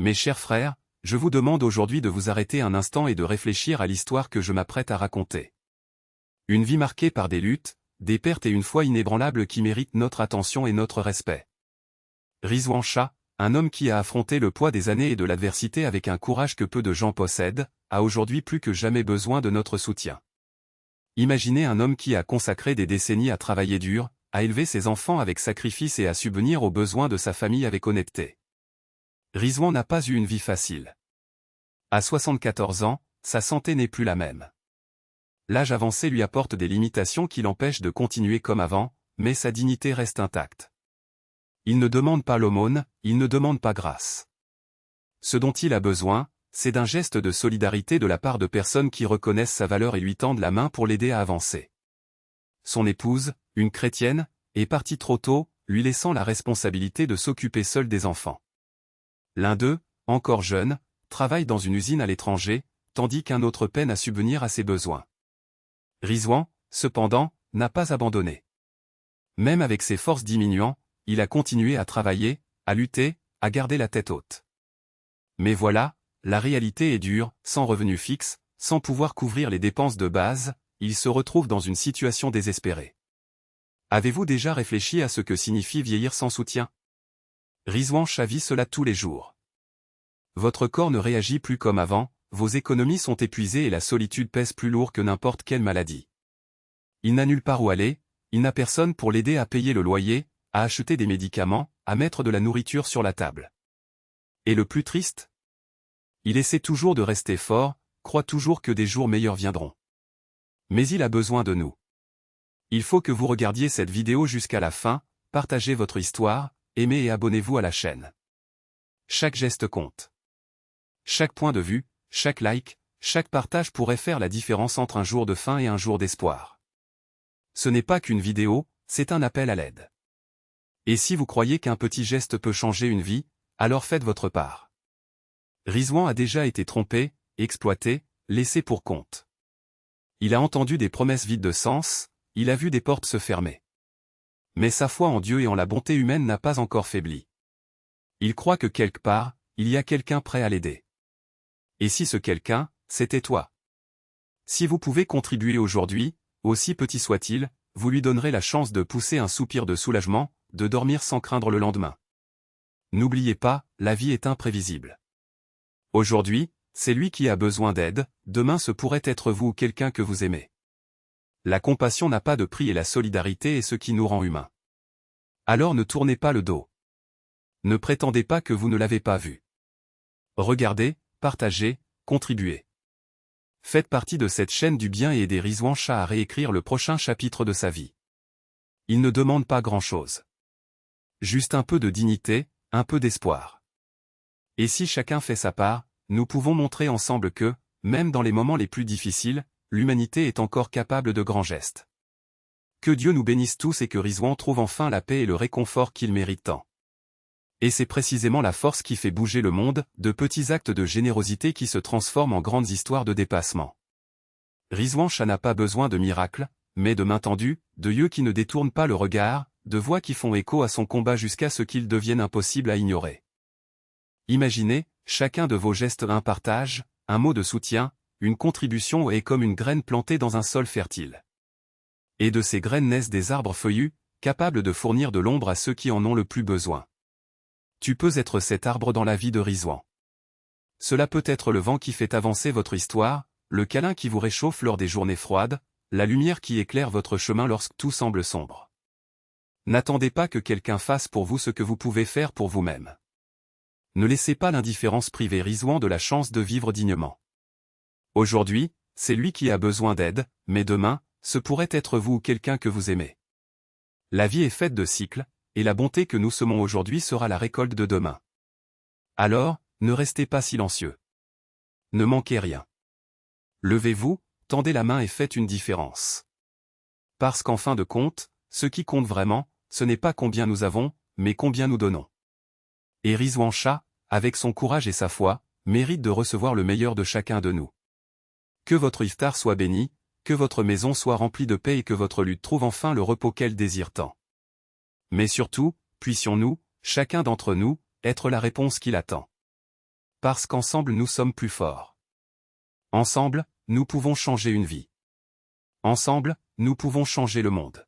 Mes chers frères, je vous demande aujourd'hui de vous arrêter un instant et de réfléchir à l'histoire que je m'apprête à raconter. Une vie marquée par des luttes, des pertes et une foi inébranlable qui méritent notre attention et notre respect. Rizwan Shah, un homme qui a affronté le poids des années et de l'adversité avec un courage que peu de gens possèdent, a aujourd'hui plus que jamais besoin de notre soutien. Imaginez un homme qui a consacré des décennies à travailler dur, à élever ses enfants avec sacrifice et à subvenir aux besoins de sa famille avec honnêteté. Rizwan n'a pas eu une vie facile. À 74 ans, sa santé n'est plus la même. L'âge avancé lui apporte des limitations qui l'empêchent de continuer comme avant, mais sa dignité reste intacte. Il ne demande pas l'aumône, il ne demande pas grâce. Ce dont il a besoin, c'est d'un geste de solidarité de la part de personnes qui reconnaissent sa valeur et lui tendent la main pour l'aider à avancer. Son épouse, une chrétienne, est partie trop tôt, lui laissant la responsabilité de s'occuper seule des enfants. L'un d'eux, encore jeune, travaille dans une usine à l'étranger, tandis qu'un autre peine à subvenir à ses besoins. Rizwan, cependant, n'a pas abandonné. Même avec ses forces diminuant, il a continué à travailler, à lutter, à garder la tête haute. Mais voilà, la réalité est dure, sans revenu fixe, sans pouvoir couvrir les dépenses de base, il se retrouve dans une situation désespérée. Avez-vous déjà réfléchi à ce que signifie vieillir sans soutien? Rizwan Shah vit cela tous les jours. Votre corps ne réagit plus comme avant, vos économies sont épuisées et la solitude pèse plus lourd que n'importe quelle maladie. Il n'a nulle part où aller, il n'a personne pour l'aider à payer le loyer, à acheter des médicaments, à mettre de la nourriture sur la table. Et le plus triste? Il essaie toujours de rester fort, croit toujours que des jours meilleurs viendront. Mais il a besoin de nous. Il faut que vous regardiez cette vidéo jusqu'à la fin, partagez votre histoire, aimez et abonnez-vous à la chaîne. Chaque geste compte. Chaque point de vue, chaque like, chaque partage pourrait faire la différence entre un jour de faim et un jour d'espoir. Ce n'est pas qu'une vidéo, c'est un appel à l'aide. Et si vous croyez qu'un petit geste peut changer une vie, alors faites votre part. Rizwan a déjà été trompé, exploité, laissé pour compte. Il a entendu des promesses vides de sens, il a vu des portes se fermer. Mais sa foi en Dieu et en la bonté humaine n'a pas encore faibli. Il croit que quelque part, il y a quelqu'un prêt à l'aider. Et si ce quelqu'un, c'était toi? Si vous pouvez contribuer aujourd'hui, aussi petit soit-il, vous lui donnerez la chance de pousser un soupir de soulagement, de dormir sans craindre le lendemain. N'oubliez pas, la vie est imprévisible. Aujourd'hui, c'est lui qui a besoin d'aide, demain ce pourrait être vous ou quelqu'un que vous aimez. La compassion n'a pas de prix et la solidarité est ce qui nous rend humains. Alors ne tournez pas le dos. Ne prétendez pas que vous ne l'avez pas vu. Regardez, partagez, contribuez. Faites partie de cette chaîne du bien et aidez Rizwan Shah à réécrire le prochain chapitre de sa vie. Il ne demande pas grand-chose. Juste un peu de dignité, un peu d'espoir. Et si chacun fait sa part, nous pouvons montrer ensemble que, même dans les moments les plus difficiles, l'humanité est encore capable de grands gestes. Que Dieu nous bénisse tous et que Rizwan trouve enfin la paix et le réconfort qu'il mérite tant. Et c'est précisément la force qui fait bouger le monde, de petits actes de générosité qui se transforment en grandes histoires de dépassement. Rizwan Shah n'a pas besoin de miracles, mais de mains tendues, de yeux qui ne détournent pas le regard, de voix qui font écho à son combat jusqu'à ce qu'il devienne impossible à ignorer. Imaginez, chacun de vos gestes un partage, un mot de soutien, une contribution est comme une graine plantée dans un sol fertile. Et de ces graines naissent des arbres feuillus, capables de fournir de l'ombre à ceux qui en ont le plus besoin. Tu peux être cet arbre dans la vie de Rizwan. Cela peut être le vent qui fait avancer votre histoire, le câlin qui vous réchauffe lors des journées froides, la lumière qui éclaire votre chemin lorsque tout semble sombre. N'attendez pas que quelqu'un fasse pour vous ce que vous pouvez faire pour vous-même. Ne laissez pas l'indifférence priver Rizwan de la chance de vivre dignement. Aujourd'hui, c'est lui qui a besoin d'aide, mais demain, ce pourrait être vous ou quelqu'un que vous aimez. La vie est faite de cycles, et la bonté que nous semons aujourd'hui sera la récolte de demain. Alors, ne restez pas silencieux. Ne manquez rien. Levez-vous, tendez la main et faites une différence. Parce qu'en fin de compte, ce qui compte vraiment, ce n'est pas combien nous avons, mais combien nous donnons. Et Rizwan Shah, avec son courage et sa foi, mérite de recevoir le meilleur de chacun de nous. Que votre iftar soit béni, que votre maison soit remplie de paix et que votre lutte trouve enfin le repos qu'elle désire tant. Mais surtout, puissions-nous, chacun d'entre nous, être la réponse qu'il attend. Parce qu'ensemble nous sommes plus forts. Ensemble, nous pouvons changer une vie. Ensemble, nous pouvons changer le monde.